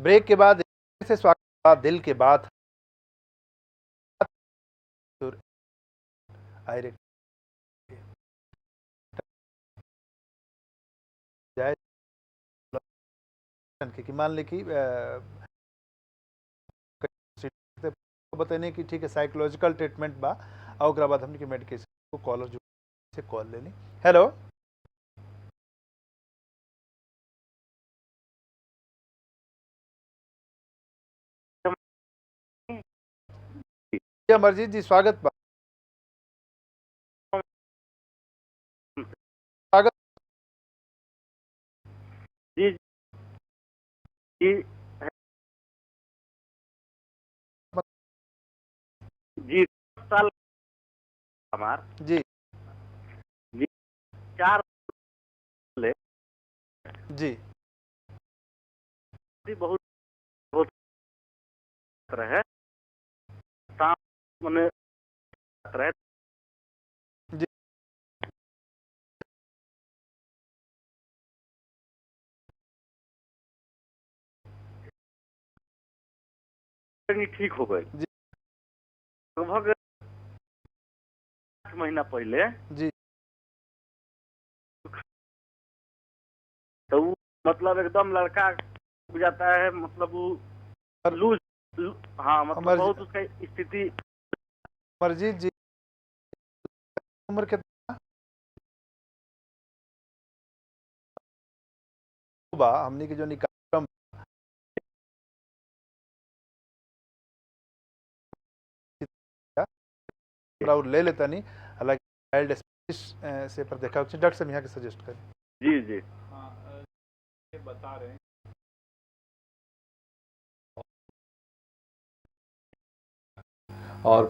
Break के बाद से स्वागत दिल के बात जाए कि मान ली कि बताने की ठीक है साइकोलॉजिकल ट्रीटमेंट बा और ओकरा बाद हमनी के मेडिकेशन को कॉलर जो से कॉल लेनी। हेलो अमरजीत जी स्वागत बा। स्वागत जी जी जी साल हमार जी जी 4 ले जी बहुत बहुत रहे शाम मने रहे जी ठीक हो गए जी लगभग 8 महीना पहले जी तो मतलब एकदम लड़का हो जाता है, मतलब वो लूज हाँ मतलब बहुत उसका स्थिति। अमरजीत जी उम्र कितना बा हमनी के जो निकाल ले लेता नहीं हालांकि चाइल्ड से पर देखा डॉक्टर साहब यहाँ के सजेस्ट करें। जी जी हाँ ये बता रहे हैं और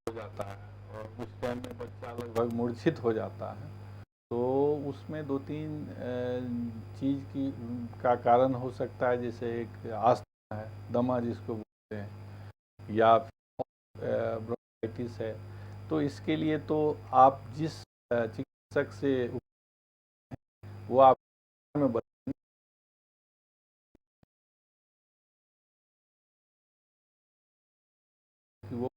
हो जाता है और उस टाइम में बच्चा लगभग मूर्छित हो जाता है। तो उसमें 2-3 चीज़ की का कारण हो सकता है, जैसे एक अस्थमा है, दमा जिसको बोलते हैं, या ब्रोंकाइटिस है। तो इसके लिए तो आप जिस चिकित्सक से वो आप में वो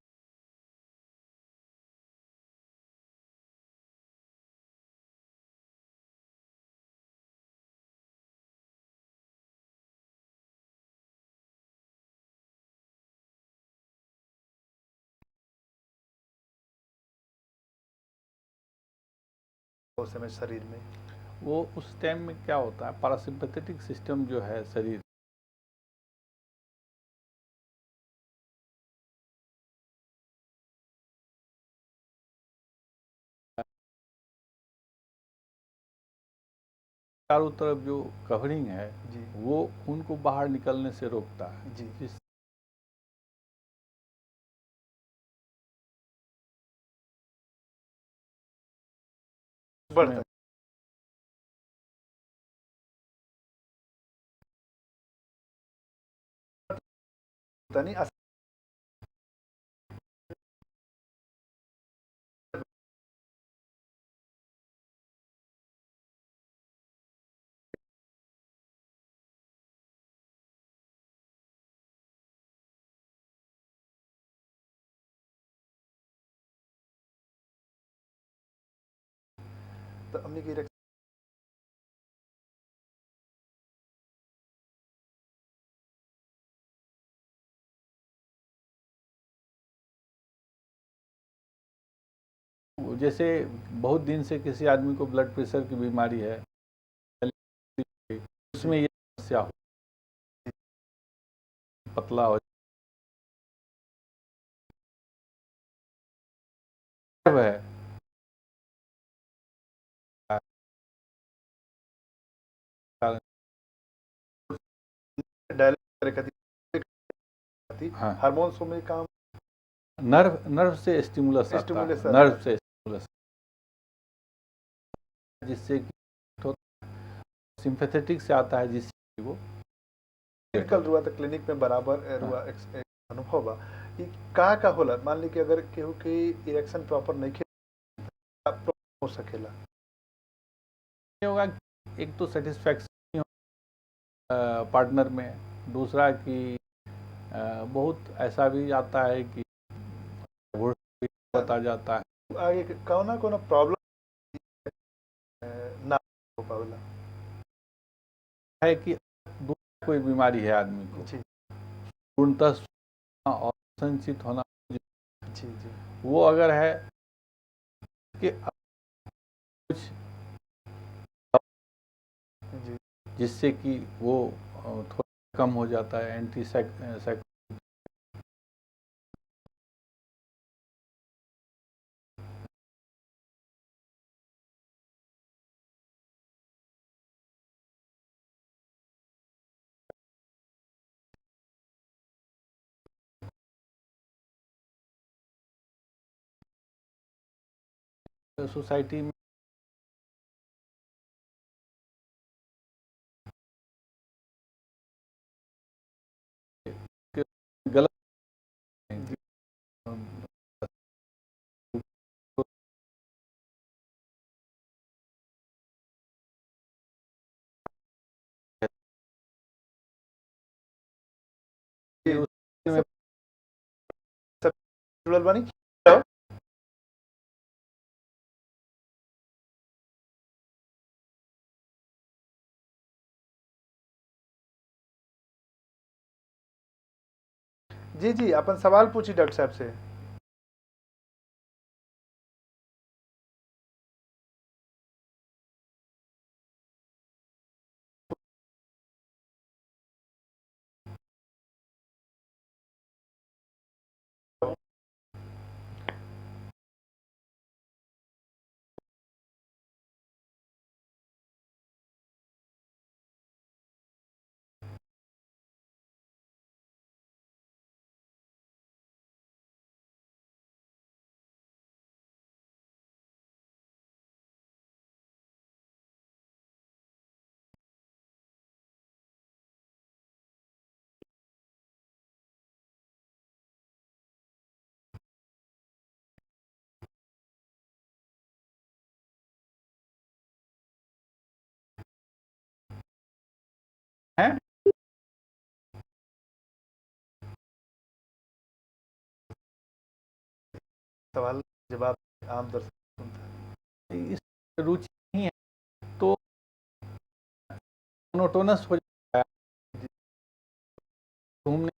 उस समय शरीर में वो उस टाइम में क्या होता है, पैरासिम्पैथेटिक सिस्टम जो है शरीर चारों तरफ जो कवरिंग है जी वो खून को बाहर निकलने से रोकता है। जी जिस बढ़ता नहीं तो हमने की जैसे बहुत दिन से किसी आदमी को ब्लड प्रेशर की बीमारी है, उसमें ये समस्या हो, पतला हो है हाँ, हार्मोन्स में काम नर्व से स्टिमुलस आता है, नर्व से स्टिमुलस, जिससे कि सिंपैथेटिक से आता है, जिससे वो क्लिनिकल रुआ तो क्लिनिक में बराबर रुआ एक अनुभव बा कि का होला। मान ली कि अगर केहू के इरेक्शन प्रॉपर नहीं हो सकेला होगा, एक तो सेटिस्फैक्शन पार्टनर में। दूसरा कि बहुत ऐसा भी आता है कि होता जाता है। आगे कौन कौन प्रॉब्लम ना हो पावला है कि दूसरी कोई बीमारी है आदमी को, जी पूर्णतः और संचित होना, जी जी वो अगर है कि कुछ जी जिससे कि वो थोड़ा कम हो जाता है, एंटी सोसाइटी में गलत सब जुड़ल बानी। हेलो जी जी अपन सवाल पूछी डॉक्टर साहब से। है। सवाल जवाब आम दर्शक सुनता है। इस रुचि नहीं है तो मोनोटोनस हो जाता है घूमने,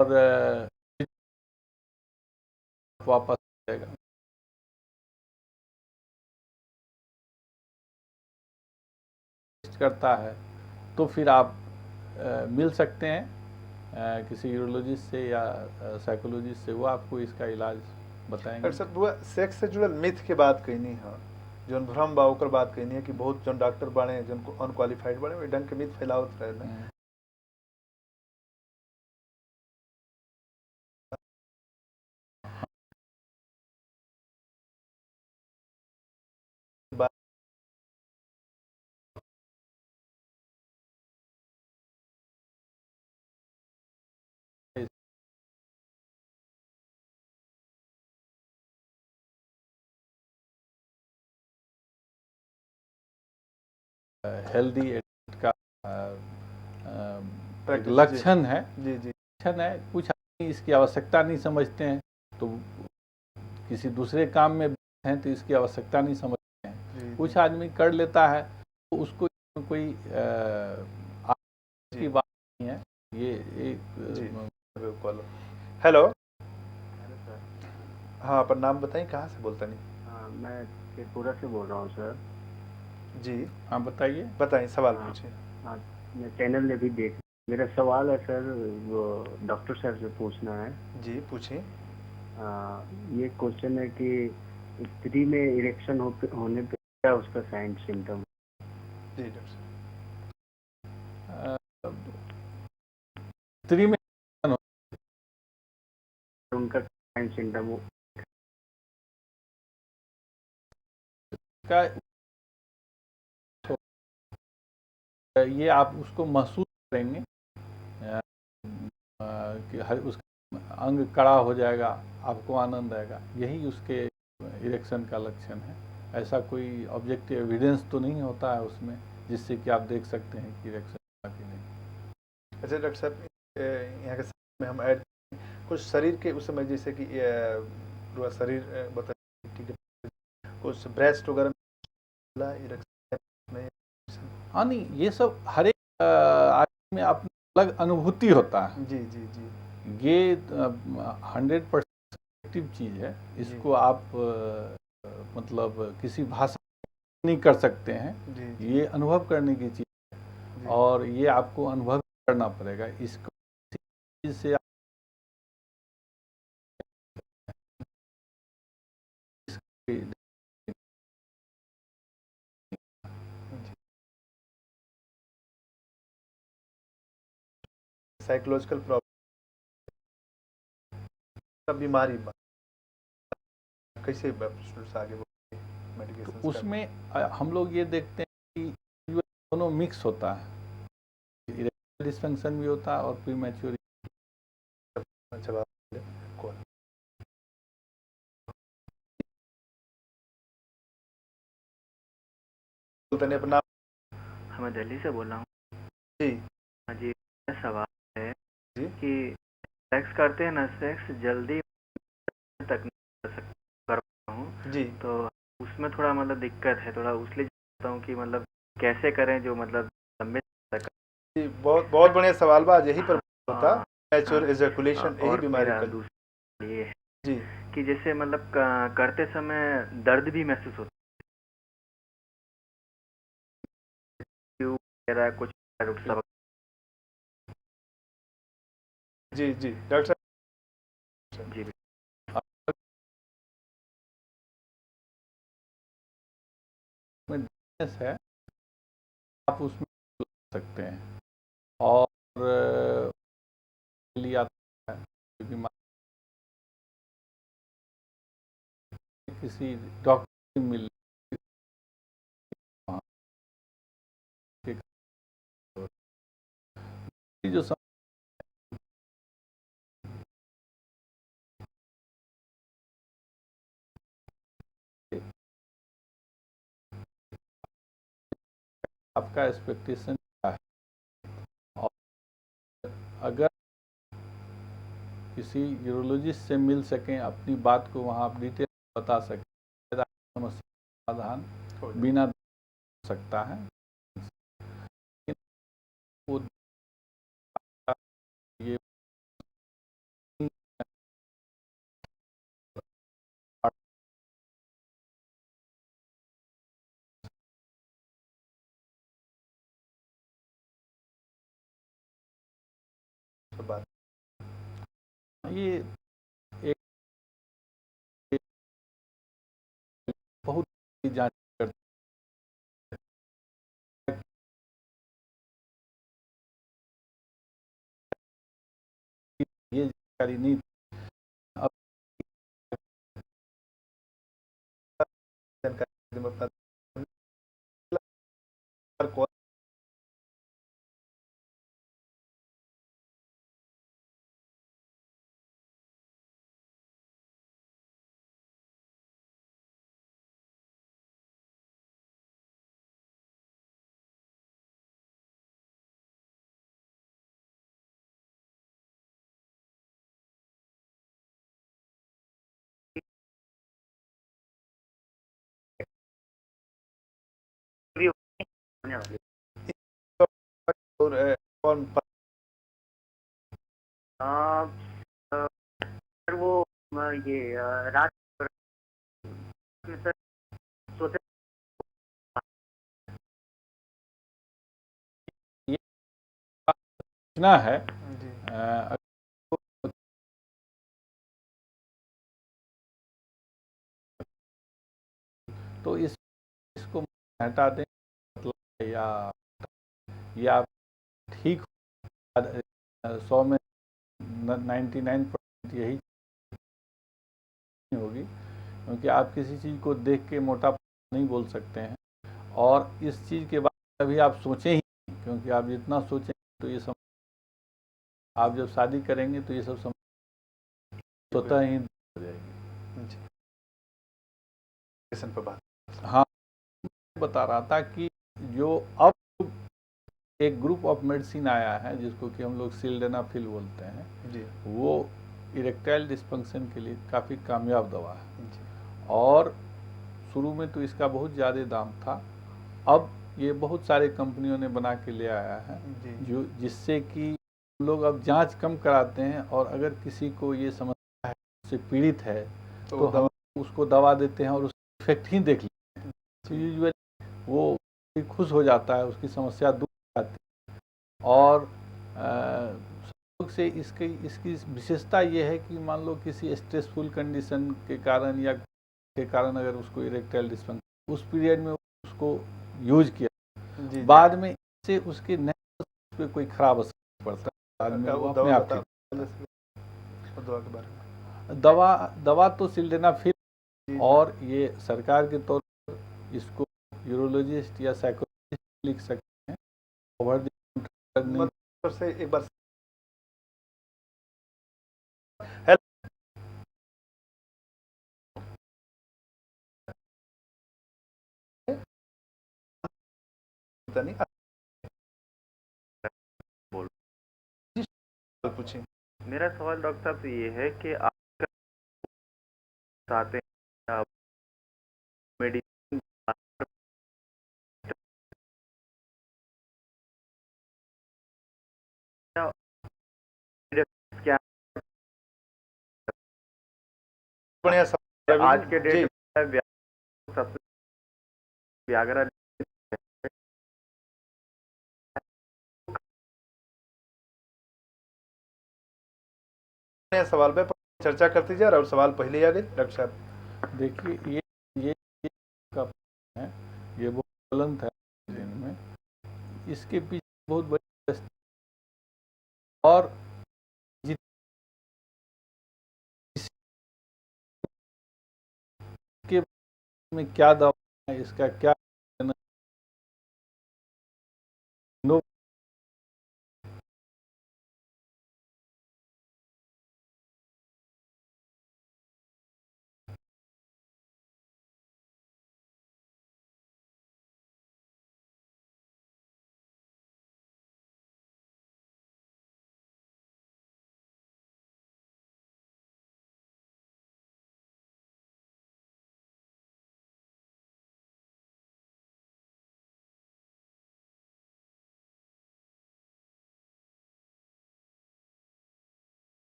और वापस आ जाएगा। करता है तो फिर आप मिल सकते हैं किसी यूरोलॉजिस्ट से या साइकोलॉजिस्ट से, वो आपको इसका इलाज बताएंगे। डॉक्टर साहब वो सेक्स से जुड़ल मिथ के बात कहनी है, जौन भ्रम बा ओकर बात कहनी है कि बहुत जौन डॉक्टर बाड़े जौन अनक्वालिफाइड बाड़े वही ढंग के मिथ फैलावत रहे। हेल्दी का एक प्रैक्टिस लक्षण है, जी जी लक्षण है। कुछ आदमी इसकी आवश्यकता नहीं समझते हैं, तो किसी दूसरे काम में हैं तो इसकी आवश्यकता नहीं समझते हैं। जी कुछ जी आदमी कर लेता है तो उसको कोई जी की बात नहीं है। ये जी एक कॉल। Hello hello sir. हाँ अपन नाम बताइए कहाँ से बोलता नहीं। हाँ, मैं त्रिपुरा से बोल रहा हूँ सर। जी हाँ बताइए। बताइए सवाल हाँ पूछिए। हाँ, मैं चैनल में भी देख, मेरा सवाल है सर, वो डॉक्टर साहब से पूछना है। जी पूछिए। ये क्वेश्चन है कि स्त्री में इरेक्शन होने पे क्या उसका साइन सिम्टम? जी डॉक्टर स्त्री में उनका साइन सिम्टम का ये आप उसको महसूस करेंगे कि हर उसका अंग कड़ा हो जाएगा, आपको आनंद आएगा, यही उसके इरेक्शन का लक्षण है। ऐसा कोई ऑब्जेक्टिव एविडेंस तो नहीं होता है उसमें, जिससे कि आप देख सकते हैं कि इरेक्शन हुआ कि नहीं। अच्छा डॉक्टर साहब, यहाँ के में हम ऐड कुछ शरीर के उस समय जैसे कि पूरा शरीर बताइए, ठीक है, कुछ ब्रेस्ट वगैरह इरेक्शन में। हाँ नहीं, ये सब हर एक आदमी में अपना अलग अनुभूति होता है। जी जी जी। ये 100% सब्जेक्टिव चीज़ है, इसको आप मतलब किसी भाषा में नहीं कर सकते हैं। जी जी ये अनुभव करने की चीज़ है जी। और ये आपको अनुभव करना पड़ेगा। इसको चीज़ से साइकोलॉजिकल प्रॉब्लम, बीमारी कैसे आगे मेडिकेशन उसमें हम लोग ये देखते हैं कि दोनों मिक्स होता है, इरेक्टाइल डिसफंक्शन भी होता है और प्रीमैच्योर। जवाब कौन बोलते हैं अपना? मैं दिल्ली से बोल रहा हूँ जी जी। मेरा सवाल है जी कि सेक्स करते हैं ना, सेक्स जल्दी तक नहीं कर पाता हूँ, जी। तो उसमें थोड़ा मतलब दिक्कत है, थोड़ा उसलिए चाहता हूँ कि मतलब कैसे करें जो मतलब लंबे तक। जी, बहुत बहुत बढ़िया सवाल बा। यही पर होता हाँ, मैच्योर हाँ, एजैकुलेशन, यही और बीमारी मेरा का। दूसरा ये है जी कि जैसे मतलब करते समय दर्द भी महसूस होता है वगैरह कुछ सब। जी जी डॉक्टर जी है, आप उसमें सकते हैं और लिए आता है बीमारी किसी डॉक्टर से मिल जो आपका एक्सपेक्टेशन क्या है, और अगर किसी यूरोलॉजिस्ट से मिल सकें, अपनी बात को वहाँ आप डिटेल बता सकें, समस्या समाधान बिना हो सकता है। वो ये बात ये एक बहुत जांच करते ये जानकारी नहीं अब जानकारी में अपना और कौन सर वो ये रात में सर सोते ये सूचना है जी तो इसको हटा दें, मतलब या ठीक 100 में 99% यही होगी, क्योंकि आप किसी चीज़ को देख के मोटा नहीं बोल सकते हैं। और इस चीज़ के बाद अभी आप सोचें ही नहीं, क्योंकि आप जितना सोचें तो ये सब आप जब शादी करेंगे तो ये सब स्वतः ही हो जाएगी। पर बात हाँ, बता रहा था कि जो अब एक ग्रुप ऑफ मेडिसिन आया है जिसको कि हम लोग सिल्डेनाफिल बोलते हैं जी वो इरेक्टाइल डिस्फंक्शन के लिए काफ़ी कामयाब दवा है जी और शुरू में तो इसका बहुत ज़्यादा दाम था। अब ये बहुत सारे कंपनियों ने बना के ले आया है जी जो जिससे कि हम लोग अब जांच कम कराते हैं और अगर किसी को ये समस्या है उससे पीड़ित है तो हम उसको दवा देते हैं और उसका इफेक्ट ही देख लेते हैं तो यूजुअली वो खुश हो जाता है, उसकी समस्या दूर हो जाती है। और से इसकी विशेषता ये है कि मान लो किसी स्ट्रेसफुल कंडीशन के कारण या के कारण अगर उसको इरेक्टाइल डिस्फंक्शन उस पीरियड में उसको यूज किया जी बाद में इससे उसके नर्व्स पे कोई खराब असर नहीं पड़ता, बाद में वो अपने आप ठीक दवा के बारे में। दवा तो सिल्डेनाफिल और ये सरकार के तौर पर इसको यूरोलॉजिस्ट या साइकोलॉजिस्ट लिख सकते हैं ओवर द से एक बार नहीं पूछिए। मेरा सवाल डॉक्टर साहब से ये है कि आप चाहते हैं आप मेडिसिन क्या बढ़िया सवाल आज के डेट में सबसे व्यागरा सवाल पे चर्चा करती जा रहा और सवाल पहले ही आ गई डॉक्टर साहब। देखिए ये का है ये बहुत गलत है इनमें इसके पीछे बहुत बड़ी और इसके में क्या दवा है इसका क्या नो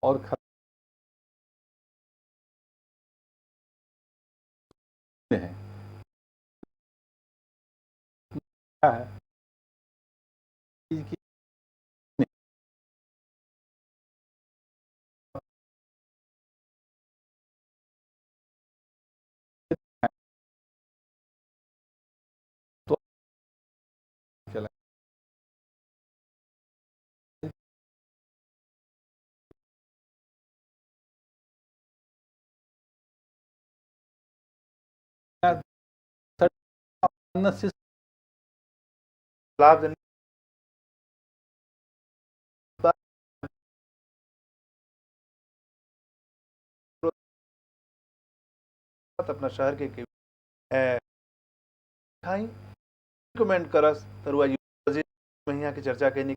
और है क्या है चीज की तो चला लाभ देने अपना शहर के कमेंट करस तरुआ महिया की चर्चा करने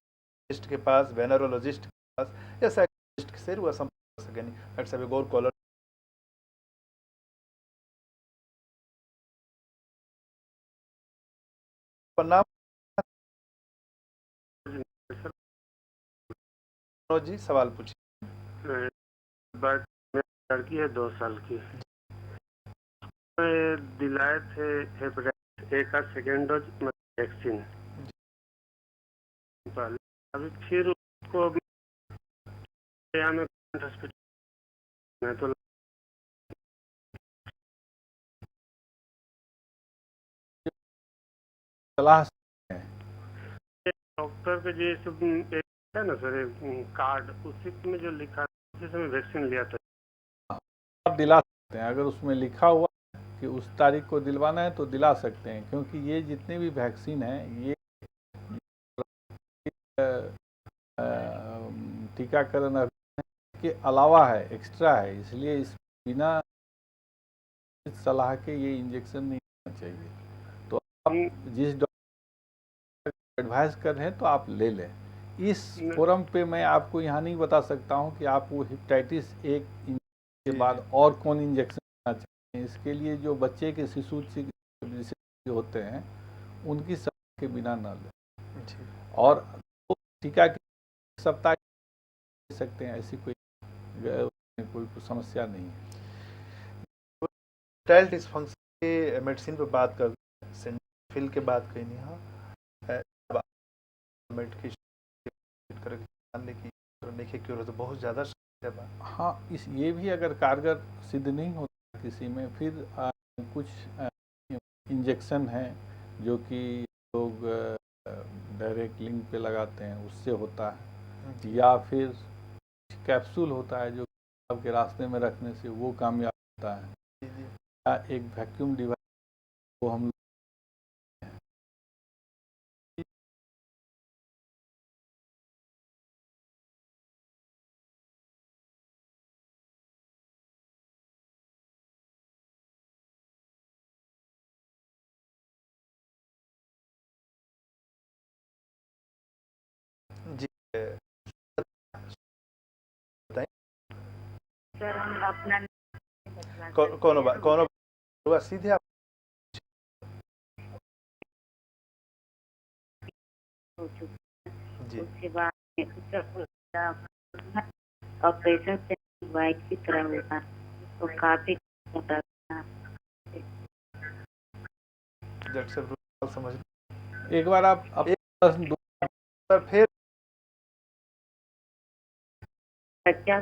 के पास वेनरोलॉजिस्ट के पास या साइकोलॉजिस्ट से रुआ संपर्क सकेनी डॉक्टर साहब गौर कॉलर नाम जी सवाल पूछिए। लड़की है 2 साल की, दिलाए थे हेपेटाइटिस ए का सेकेंड डोज वैक्सीन पहले, अभी फिर उसको हॉस्पिटल में तो सलाह डॉक्टर के जैसे है ना सर कार्ड उसी में जो लिखा उसी समय वैक्सीन लिया था आप दिला सकते हैं अगर उसमें लिखा हुआ कि उस तारीख को दिलवाना है तो दिला सकते हैं क्योंकि ये जितने भी वैक्सीन हैं ये टीकाकरण अभियान के अलावा है एक्स्ट्रा है इसलिए इस बिना सलाह के ये इंजेक्शन नहीं होना चाहिए। तो आप जिस डॉक्टर एडवाइस कर रहे हैं तो आप ले लें। इस फोरम पे मैं आपको यहाँ नहीं बता सकता हूँ कि आप वो हेपेटाइटिस एक के बाद और कौन इंजेक्शन लेना चाहिए। इसके लिए जो बच्चे के शिशु चिकित्सक होते हैं उनकी सलाह के बिना न लें। और टीका के सप्ताह ले सकते हैं, ऐसी कोई समस्या नहीं है। इरेक्टाइल डिस्फंक्शन के मेडिसिन पे बात कर सेंफिल के बात कही नहीं। हाँ मेडिकेशन तो बहुत ज़्यादा हाँ, ये भी अगर कारगर सिद्ध नहीं होता किसी में, फिर कुछ इंजेक्शन हैं जो कि लोग डायरेक्ट लिंक पे लगाते हैं, उससे होता है। या फिर कैप्सूल होता है जो आपके रास्ते में रखने से वो कामयाब होता है। या एक वैक्यूम डिवाइस वो हम जी सर हम अपना कौन सीधे आप हो चुका जी उसके बाद ऑपरेशन से वाइट की तरह हुआ तो काफी डॉक्टर साहब समझ एक बार आप फिर बच्चा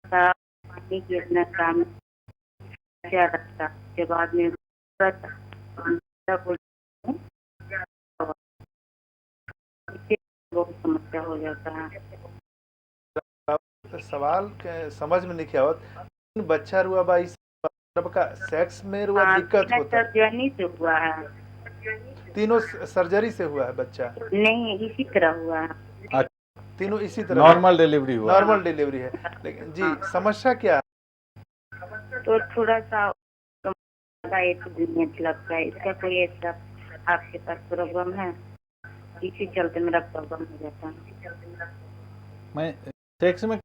पानी की अपना काम क्या रखता के बाद में बहुत समस्या हो जाता है। सवाल समझ में नहीं आवत। बच्चा रुआ बा का सेक्स में रुआ दिक्कत होता है। सर्जरी से हुआ है, तीनों सर्जरी से हुआ है बच्चा? नहीं इसी तरह हुआ है, तीनों इसी तरह नॉर्मल डिलीवरी हुआ, नॉर्मल डिलीवरी है। लेकिन जी समस्या क्या है? तो थोड़ा सा एक मिनट लगता है। इसका कोई ऐसा आपके पास प्रॉब्लम है? इसी चलते मेरा प्रॉब्लम हो जाता है। मैं सेक्स में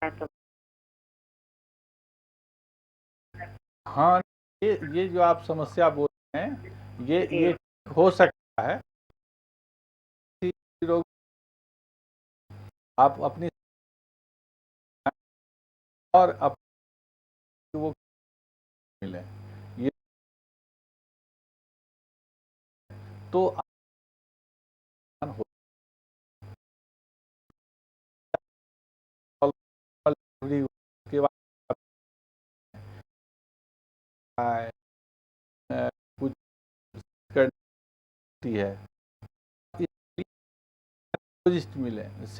तो हाँ, ये जो आप समस्या बोल रहे हैं ये हो सकता है। रोग आप अपनी और वो मिले ये तो के बाद कुछ करती है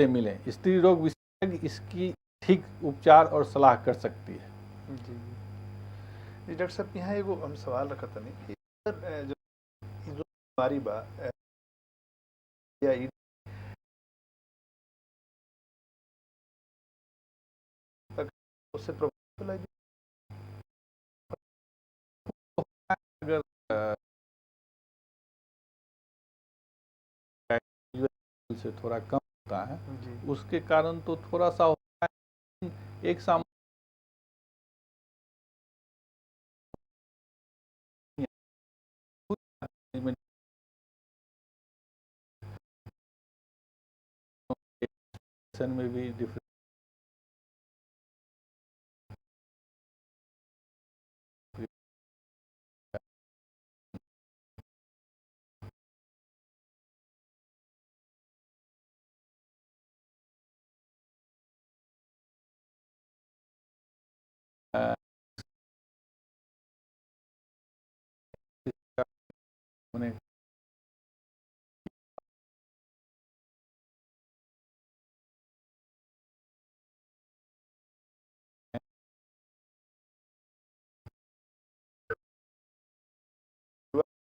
मिले स्त्री रोग विशेषज्ञ इसकी ठीक उपचार और सलाह कर सकती है। जी जी डॉक्टर साहब यहाँ एगो हम सवाल रखा था नहीं कि जो बीमारी बा या उससे प्रभावित अगर से थोड़ा कम होता है उसके कारण तो थोड़ा सा होता है। एक सामान्य में भी डिफरेंस होने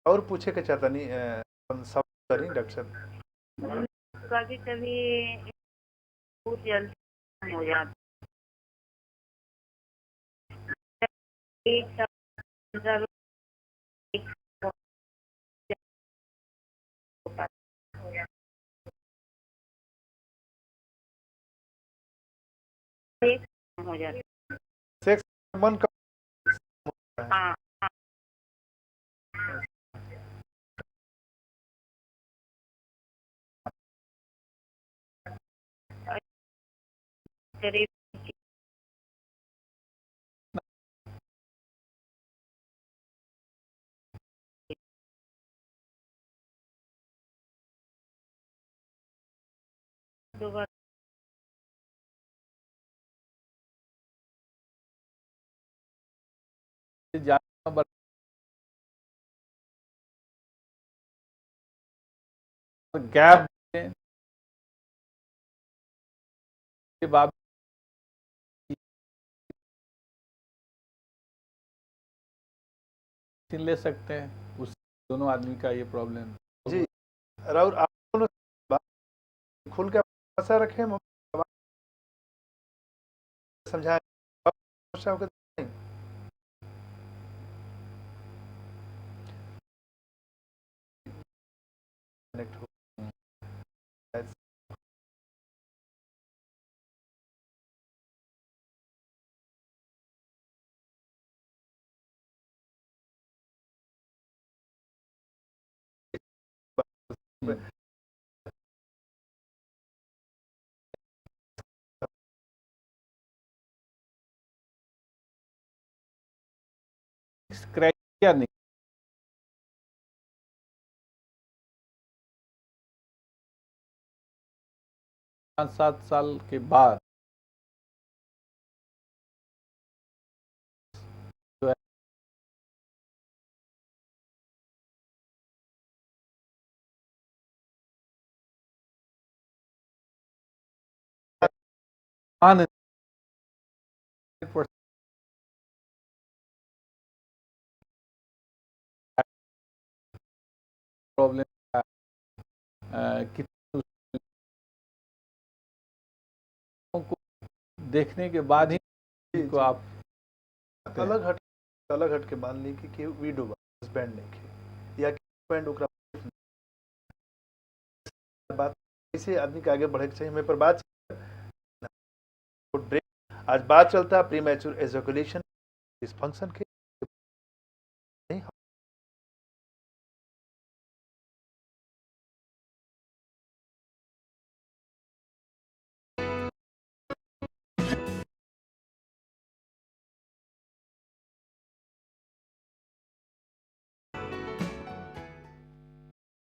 और पूछे के चाहता नहीं सब करी डॉक्टर साहब कभी कभी बहुत जल्दी हो जाता है। एक साल 15 रोज एक होता है। एक हो जाता है। सेक्स मन कब होता है? हाँ करीब दो बार ज्यादा गैप के बाद ले सकते हैं, उस दोनों आदमी का ये प्रॉब्लम। जी राहुल, आप दोनों बात खुल के भाषा रखें, समझाएं समस्याओं के नहीं। कनेक्ट हो क्राइटेरिया नहीं, 5-7 साल के बाद जो है प्रॉब्लम कितने को देखने के बाद ही को आप अलग हट के मान ली कि विडो हस्बैंड नहीं खे या हस्बैंड ओकरा बात इसे आदमी के आगे बढ़े के चाहिए। हमें पर बात ब्रेक आज बात चलता है प्री मैच्योर एजोकुलेशन डिस्फंक्शन के